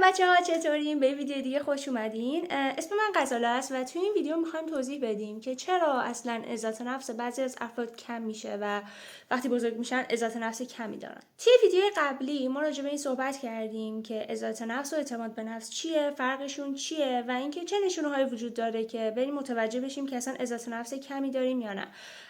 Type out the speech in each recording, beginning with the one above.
بچه‌ها، چطورین؟ به ویدیو دیگه خوش اومدین. اسم من غزاله است و توی این ویدیو میخوایم توضیح بدیم که چرا اصلا عزت نفس بعضی از افراد کم میشه و وقتی بزرگ میشن عزت نفس کمی دارن. توی ویدیو قبلی ما راجع به این صحبت کردیم که عزت نفس و اعتماد به نفس چیه، فرقشون چیه و اینکه چه نشونه‌هایی وجود داره که بریم متوجه بشیم که اصلا عزت نفس کمی داریم یا نه.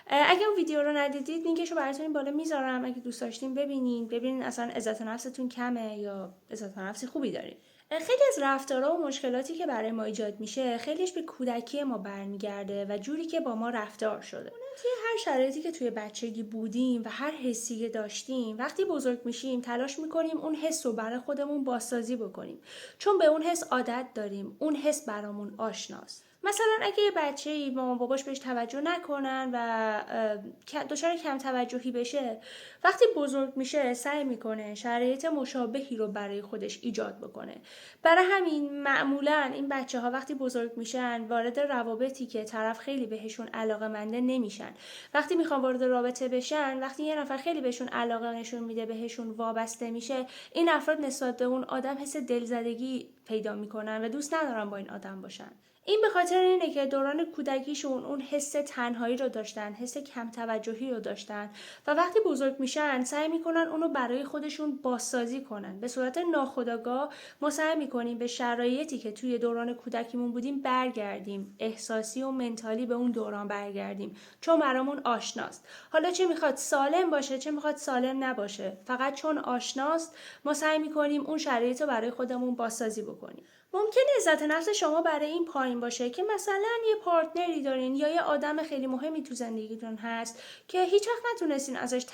اگه اون ویدیو رو ندیدید لینکش رو براتون این بالا میذارم، اگه دوست داشتین ببینین اصلا عزت نفستون کمه یا عزت نفس خوبی دارین. خیلی از رفتارها و مشکلاتی که برای ما ایجاد میشه خیلیش به کودکی ما برمیگرده و جوری که با ما رفتار شده. توی هر شرایطی که توی بچگی بودیم و هر حسی که داشتیم وقتی بزرگ میشیم تلاش میکنیم اون حس رو برای خودمون بازسازی بکنیم، چون به اون حس عادت داریم، اون حس برامون آشناست. مثلا اگه یه بچه‌ای مامان باباش بهش توجه نکنن و دچار کم توجهی بشه، وقتی بزرگ میشه سعی میکنه شرایط مشابهی رو برای خودش ایجاد بکنه. برای همین معمولا این بچه‌ها وقتی بزرگ میشن وارد روابطی که طرف خیلی بهشون علاقه‌منده نمیشن. وقتی میخوان وارد رابطه بشن، وقتی یه نفر خیلی بهشون علاقه نشون میده، بهشون وابسته میشه، این افراد نسبت به اون آدم حس دلزدگی پیدا میکنن و دوست ندارن با این آدم باشن. این به خاطر اینه که دوران کودکیشون اون حس تنهایی رو داشتن، حس کم توجهی رو داشتن و وقتی بزرگ میشن سعی میکنن اونو برای خودشون بازسازی کنن. به صورت ناخودآگاه ما سعی میکنیم به شرایطی که توی دوران کودکیمون بودیم برگردیم، احساسی و منتالی به اون دوران برگردیم، چون برامون آشناست. حالا چه میخواد سالم باشه چه میخواد سالم نباشه، فقط چون آشناست ما سعی میکنیم اون شرایط رو برای خودمون بازسازی بکنیم. ممکنه عزت نفس شما برای این پایین باشه که مثلا یه پارتنری دارین یا یه آدم خیلی مهمی تو زندگیتون هست که هیچ وقت نتونستین ازش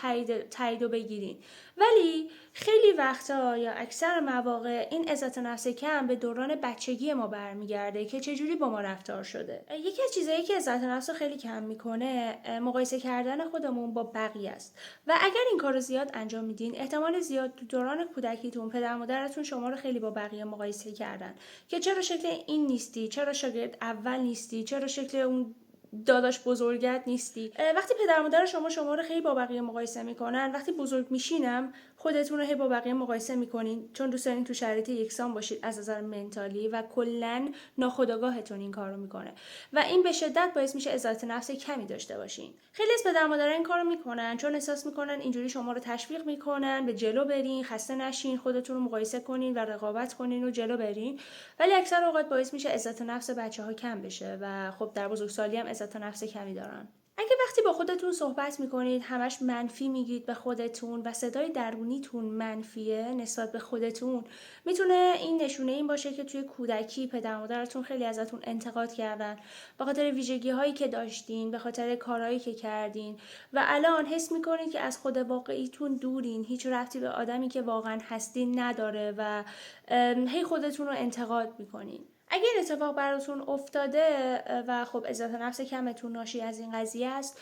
تایید و بگیرین، ولی خیلی وقتا یا اکثر مواقع این عزت نفس کم به دوران بچگی ما برمیگرده که چجوری با ما رفتار شده. یکی از چیزایی که عزت نفس رو خیلی کم میکنه مقایسه کردن خودمون با بقیه است و اگر این کارو زیاد انجام میدین احتمال زیاد تو دوران کودکیتون پدر مادرتون شما رو خیلی با بقیه مقایسه کردن که چرا شکل این نیستی، چرا شاگرد اول نیستی، چرا شکل اون داداش بزرگت نیستی. وقتی پدر مادر شما رو خیلی با بقیه مقایسه میکنن، وقتی بزرگ میشینم خودتون رو هی با بقیه مقایسه میکنین، چون دوست دارین تو شرایط یکسان باشید از نظر منتالی و کلا ناخودآگاهتون این کارو میکنه و این به شدت باعث میشه عزت نفس کمی داشته باشین. خیلی از پدر مادرها این کارو میکنن چون احساس میکنن اینجوری شما رو تشویق میکنن به جلو برین، خسته نشین، خودتون رو مقایسه کنین و رقابت کنین و جلو برین، ولی اکثر اوقات باعث میشه عزت نفس بچه‌ها کم بشه و خب در بزرگسالی هم عزت نفس کمی دارن. اگه وقتی با خودتون صحبت میکنید همش منفی میگید به خودتون و صدای درونیتون منفیه نسبت به خودتون، میتونه این نشونه این باشه که توی کودکی پدر مادرتون خیلی ازتون انتقاد کردن به خاطر ویژگی هایی که داشتین، به خاطر کارهایی که کردین و الان حس میکنید که از خود واقعیتون دورین، هیچ ربطی به آدمی که واقعا هستین نداره و هی خودتون رو انتقاد میکنین. اگه این اتفاق براتون افتاده و خب عزت نفس کمتون ناشی از این قضیه است،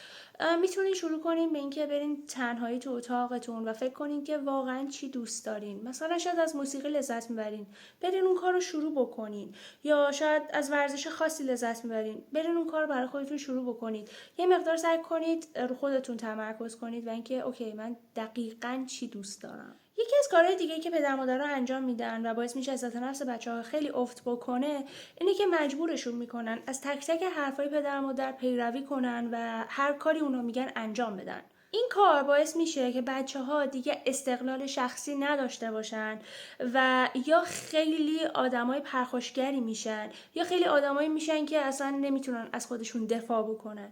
میتونین شروع کنین به اینکه برین تنهایی تو اتاقتون و فکر کنین که واقعا چی دوست دارین. مثلا شاید از موسیقی لذت میبرین، برین اون کار رو شروع بکنین، یا شاید از ورزش خاصی لذت میبرین، برین اون کار رو برای خودتون شروع بکنید. یه مقدار سعی کنید رو خودتون تمرکز کنید و اینکه اوکی من دقیقاً چی دوست دارم. یکی از کارهای دیگه که پدر مادرها انجام میدن و باعث میشه عزت نفس بچه‌ها خیلی افت بکنه اینه که مجبورشون میکنن از تک تک حرفای پدر مادر پیروی کنن و هر کاری اونا میگن انجام بدن. این کار باعث میشه که بچه‌ها دیگه استقلال شخصی نداشته باشن و یا خیلی آدمای پرخاشگری میشن یا خیلی آدمایی میشن که اصلا نمیتونن از خودشون دفاع بکنن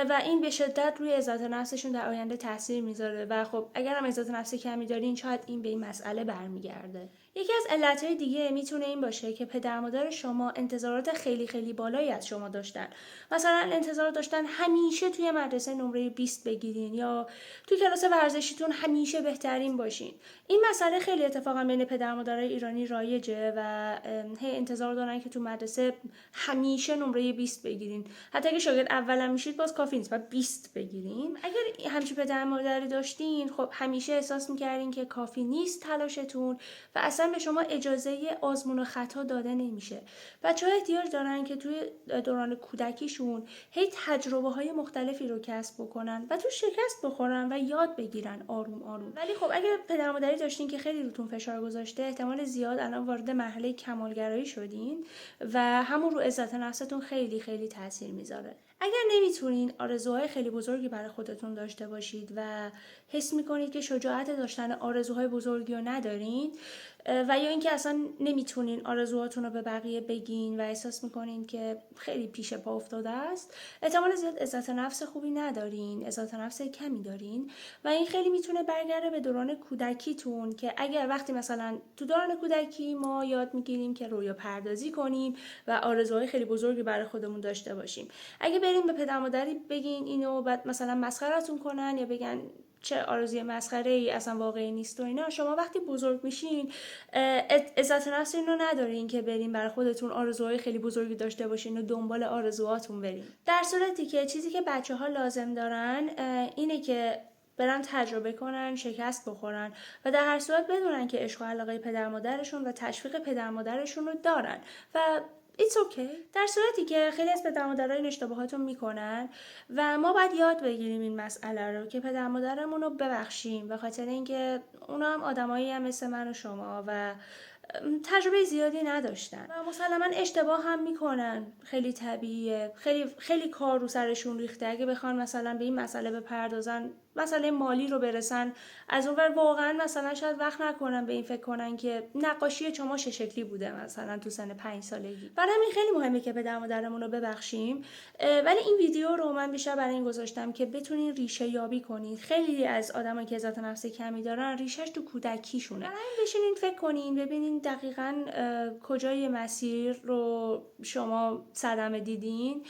و این به شدت روی عزت نفسشون در آینده تاثیر میذاره و خب اگر هم عزت نفس کمی دارین شاید این به این مسئله برمیگرده. یکی از علتهای دیگه میتونه این باشه که پدر مادر شما انتظارات خیلی خیلی بالایی از شما داشتن. مثلا انتظار داشتن همیشه توی مدرسه نمره 20 بگیرین یا توی کلاس ورزشیتون همیشه بهترین باشین. این مسئله خیلی اتفاقا بین پدر مادرای ایرانی رایجه و هی انتظار دارن که تو مدرسه همیشه نمره 20 بگیرین. حتی اگه شاگرد اولم میشید باز کافی نیست، باید 20 بگیرین. اگر همچین پدر مادری داشتین خب همیشه احساس میکردین که کافی نیست تلاشتون و اصلا اصلا به شما اجازه آزمون و خطا داده نمیشه. بچه‌ها احتیاج دارن که توی دوران کودکیشون هی تجربه‌های مختلفی رو کسب بکنن و تو شکست بخورن و یاد بگیرن آروم آروم. ولی خب اگه پدر مادری داشتین که خیلی روتون فشار گذاشته، احتمال زیاد الان وارد مرحله کمالگرایی شدین و همون رو عزت نفستون خیلی خیلی تاثیر میذاره. اگر نمیتونین آرزوهای خیلی بزرگی برای خودتون داشته باشید و حس میکنید که شجاعت داشتن آرزوهای بزرگی رو ندارین و یا اینکه اصلا نمیتونین آرزوهاتون رو به بقیه بگین و احساس میکنین که خیلی پیش پا افتاده است، احتمال زیاد عزت نفس خوبی ندارین، عزت نفس کمی دارین و این خیلی میتونه برگرده به دوران کودکیتون که اگر وقتی مثلا تو دوران کودکی ما یاد میگیریم که رویا پردازی کنیم و آرزوهای خیلی بزرگی برای خودمون داشته باشیم، اگه بریم به پدر مادری بگین اینو بعد مثلا مسخره‌تون کنن یا بگن چه آرزوی مسخره ای اصلا واقعی نیست و اینا، شما وقتی بزرگ میشین عزت نفس اینو ندارین که برین برای خودتون آرزوهای خیلی بزرگی داشته باشین و دنبال آرزوهاتون برین. در صورتی که چیزی که بچه‌ها لازم دارن اینه که برن تجربه کنن، شکست بخورن و در هر صورت بدونن که عشق و علاقه پدر مادرشون و تشویق پدر مادرشون رو دارن و It's okay. در صورتی که خیلی از پدر مادرها این اشتباهاتو میکنن و ما باید یاد بگیریم این مسئله رو که پدر مادرمون رو ببخشیم، به خاطر اینکه اونا هم آدمایی هم مثل من و شما و تجربه زیادی نداشتن و مسلما اشتباه هم میکنن، خیلی طبیعیه، خیلی کار رو سرشون ریخته. اگه بخوان مثلا به این مسئله بپردازن، مسئله مالی رو برسن، از اونور واقعا مثلا شاید وقت نکنن به این فکر کنن که نقاشی شما چه شکلی بوده مثلا تو سن 5 سالگی. برای همین خیلی مهمه که پدر مادرمون رو ببخشیم. ولی این ویدیو رو من بیشتر برای این گذاشتم که بتونین ریشه یابی کنید. خیلی از آدمایی که عزت نفس کمی دارن ریشش تو کودکیشونه. برای همین بشینین فکر کنین، ببینین دقیقاً کجای مسیر رو شما صدمه دیدین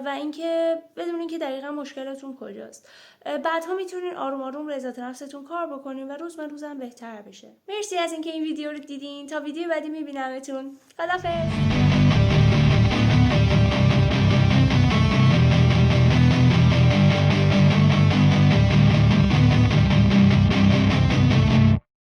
و اینکه بدونین که دقیقاً مشکلتون کجاست. بعدها میتونین آروم آروم رو عزت نفستون کار بکنین و روز به روزم بهتر بشه. مرسی از اینکه این ویدیو رو دیدین. تا ویدیو بعدی میبینمتون. خدافظ.